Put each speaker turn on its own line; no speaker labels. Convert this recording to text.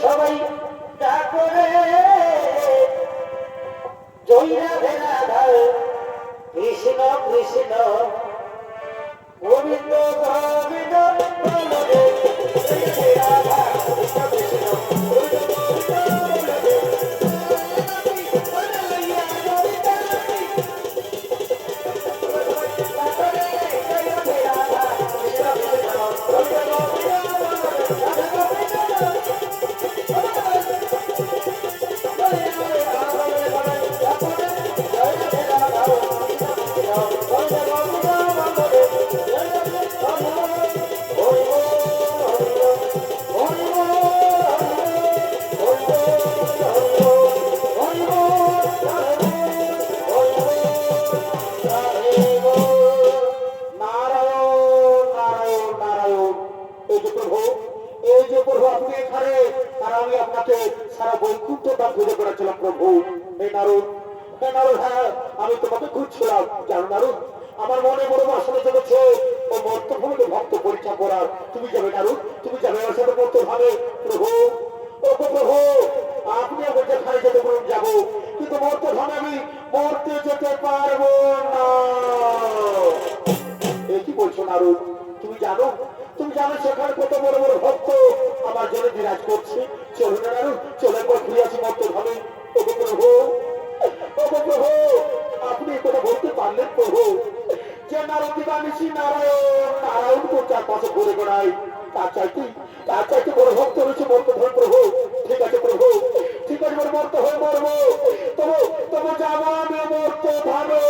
সবাই করে জয়রা রাধা কৃষ্ণ কৃষ্ণ গোবিন্দ গোবিন্দ রাধা কৃষ্ণ কৃষ্ণ সারা বৈকুণ্ঠ দান খুঁজে করেছিলাম প্রভু। হে নারদ, হে নারদ, হ্যাঁ আমি তোমাকে খুঁজছিলাম। জানো নারদ, আমার মনে বড় বাসনা জমেছে ও মর্তভূমিকে ভক্ত পরীক্ষা করার। তুমি যাবে নারদ, তুমি যাবে আমার সাথে মর্তভাবে। প্রভু, ও প্রভু, আপনি আমার যেখানে যেতে বলুন যাবো, কিন্তু মর্তভাবে আমি মরতে যেতে পারবো না। এ কি বলছো নারদ? তুমি জানো, তুমি জানো সেখানে কত বড় বড় ভক্ত আমার জন্য বিরাজ করছে। চলুন না নারদ, চলে পর ফিরে আসি মর্তভাবে। ও প্রভু, ও প্রভু, আপনি কথা বলতে পারলেন প্রভু যে নারদী বানিসি নারায়ণ নারায়ণ তো চারপাশে ঘুরে বেড়ায়, তার চাইতে বড় ভক্ত রয়েছে মর্তভাবে প্রভু। ঠিক আছে প্রভু, ঠিক আছে, মর্ত হয়ে মরবো, তবু তবু যাবো আমি মর্তভাবে।